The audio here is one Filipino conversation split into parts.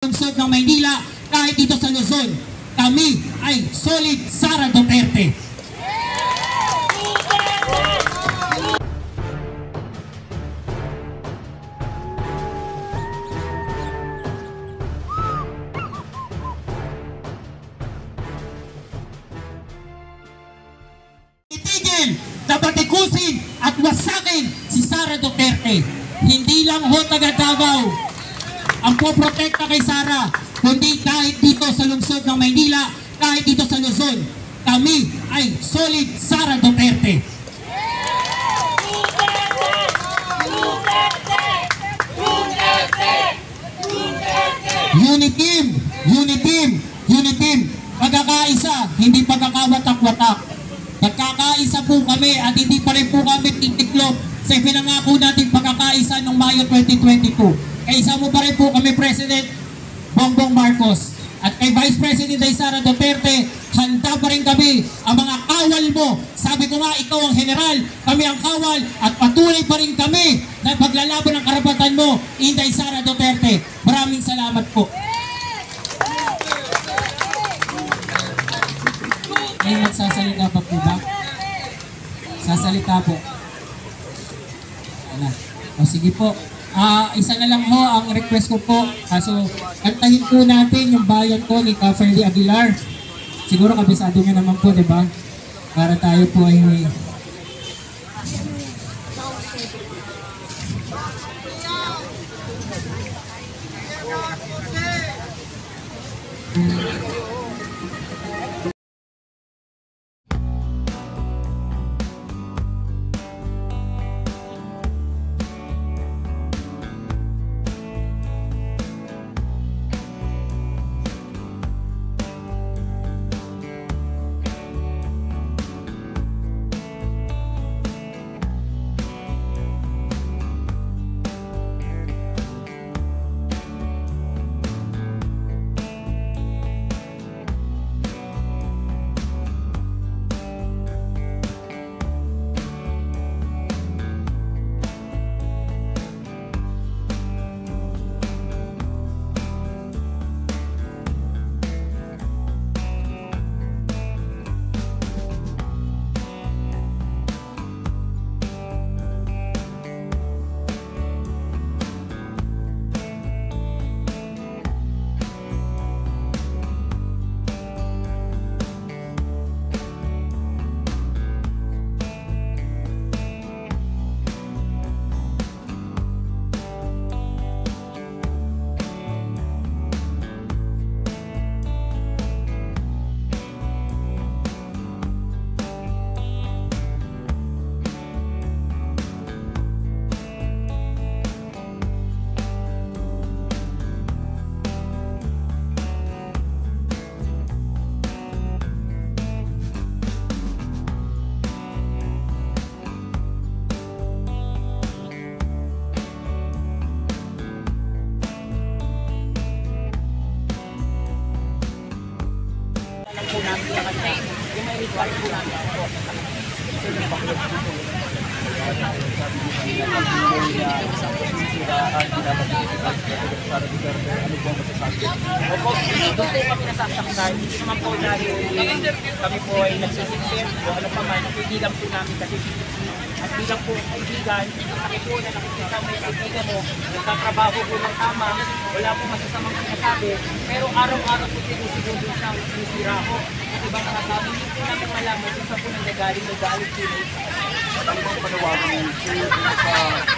lungsod ng Maynila, kahit dito sa Luzon, kami ay solid Sara Duterte. Itigil, nabatikusin at wasakin si Sara Duterte. Hindi lang ho taga Davao ang poprotekta kay Sara, kundi kahit dito sa lungsod ng Maynila, kahit dito sa Luzon, kami ay solid Sara Duterte. Unity team, unity team, unity team. Pagkakaisa, hindi pagkakawatak-watak. Pagkakaisa po kami at hindi pa rin po kami titiklop sa pinangako natin pagkakaisa noong Mayo 2022. Kaisa mo pa rin po kami President Bongbong Marcos. At kay Vice President ay Sara Duterte, handa pa rin kami ang mga kawal mo. Sabi ko nga, ikaw ang general, kami ang kawal, at patuloy pa rin kami na paglalaban ng karapatan mo, Inday Sara Duterte. Maraming salamat po. May magsasalita pa po ba? Sasalita po. Ayan. O sige po. Isa na lang ho ang request ko po. So, kantahin po natin yung bayan po ni Ferdy Aguilar. Siguro kabisado nyo naman po, di ba? Para tayo po ay Opo, doon po kami nasasaktan. Hindi naman po dahil kami po ay nagsisiksir o ano pa man. Hindi lang po namin kasi at bilang po kaibigan, ako po na nakikita mo yung kaibigan mo, nagtatrabaho po ng tama, wala po masasamang sinasabi, pero araw-araw po sinusiguro siyang sinisira ko. At ibang nakatabi, hindi po namin malaman kung saan po nanggagaling na galit po na ano bang panawagan ng sa'yo sa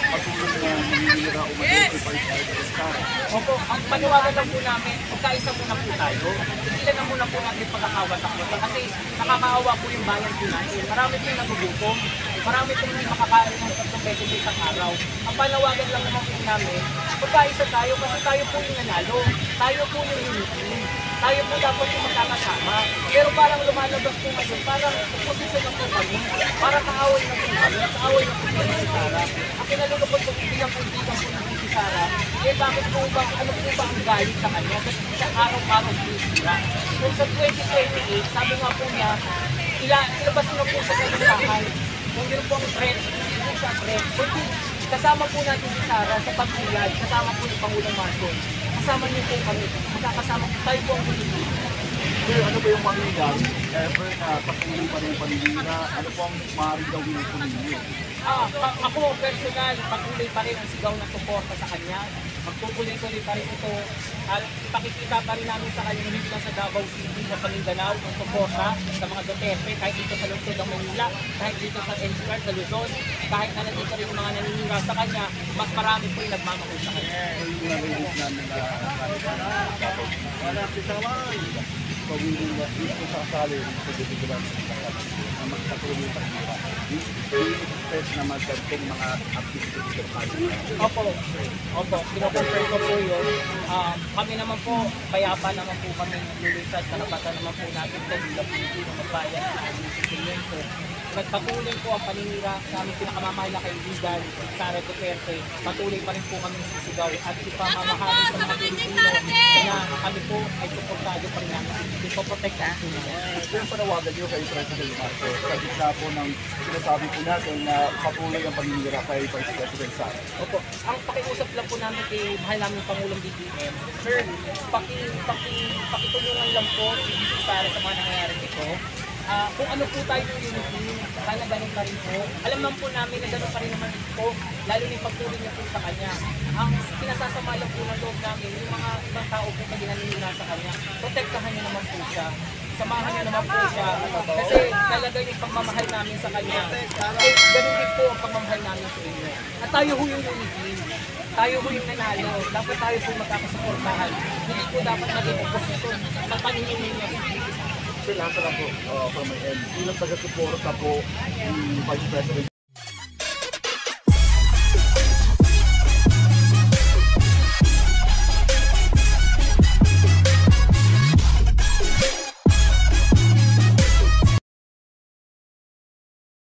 patuloy na nanginira o mag-identify sa Sara? Opo, ang panawagan lang po namin, magkaisa muna po tayo. Tigilan na muna po natin pagkakawatak-watak kasi nakakaawa po yung bayan po natin. Marami po yung nagugutom, marami po yung makakain ng 3 pesos isang araw. Ang panawagan lang naman po namin, magkaisa tayo kasi tayo po yung nanalo. Tayo po yung unity. Tayo po dapat yung magkakasama. Pero parang lumalabas po ngayon, parang posisyon na po kami. Parang kaaway na po kami. Kaaway na po kami si Sara. Ang kinalulupot po bilang kaibigan po natin si Sara, eh bakit po ba, ano po ba ang galit sa kanya? Kasi siya araw-araw po sila. Kung sa 2028, sabi nga po niya, ilabas na po sa kanilahan. Kung yun po ang threat, hindi po siya threat. Kasama po natin si Sara sa pagpilad, kasama po ni Pangulong Marcos. kasama niyo po kami. Magkakasama po tayo po ang Pilipino. Sir, ano ba yung mangyayari? Ever na patuloy pa rin yung paninira, ano po ang maaaring gawin po ninyo? Ako personal, patuloy pa rin ang sigaw na suporta sa kanya. Magtutuloy-tuloy pa rin ito. At ipakikita pa rin namin sa kanya hindi lang sa Davao City o sa Mindanao ang suporta sa mga Duterte, kahit dito sa lungsod ng Manila, kahit dito sa NCR, sa Luzon, kahit na nandito rin yung mga naninira sa kanya, mas marami po yung nagmamahal sa kanya. Yung narinig namin na wala pagwili na dito sa asali sa dito na magkatuloy sa kanila. I-expect na magkatong mga activities dito sa Opo, kinoconfirm ko po yun. Kami naman po, payapa naman po kami naglulunsad, karapatan naman po natin dahil sa Pilipino magbayan sa Pilipino. Nagpatuloy po ang paninira sa aming pinakamamahal na kaibigan, Sara Duterte. Patuloy pa rin po kami sisigaw at ipamamahali sa mga Pilipino na kami po ay suportado pa rin namin. Ipoprotektahan po namin. Yung panawagan nyo kay President Marcos, sa gitna po ng sinasabi po natin na patuloy ang paninira kay Vice President Sara. Opo, ang pakiusap lang po namin kay mahal namin Pangulong BBM, sir, pakitulungan lang po si Sara sa mga nangyayari dito. Kung ano po tayo ng unity, sana ganun pa rin po. Alam naman po namin na ganun pa rin naman po, lalo na yung pagtuloy niya po sa kanya. Ang pinasasama lang po ng loob namin, yung mga ibang tao po na ginanila sa kanya, protektahan niya naman po siya. Samahan niya naman po siya. Kasi talaga yung pagmamahal namin sa kanya, ganun din po ang pagmamahal namin sa inyo. At tayo ho yung unity. Tayo ho yung nanalo. Dapat tayo po magkakasuportahan. Hindi po dapat maging oposisyon sa paningin niya sa Sir, lahat lang po from my end. Ilang taga-suporta po ni Vice President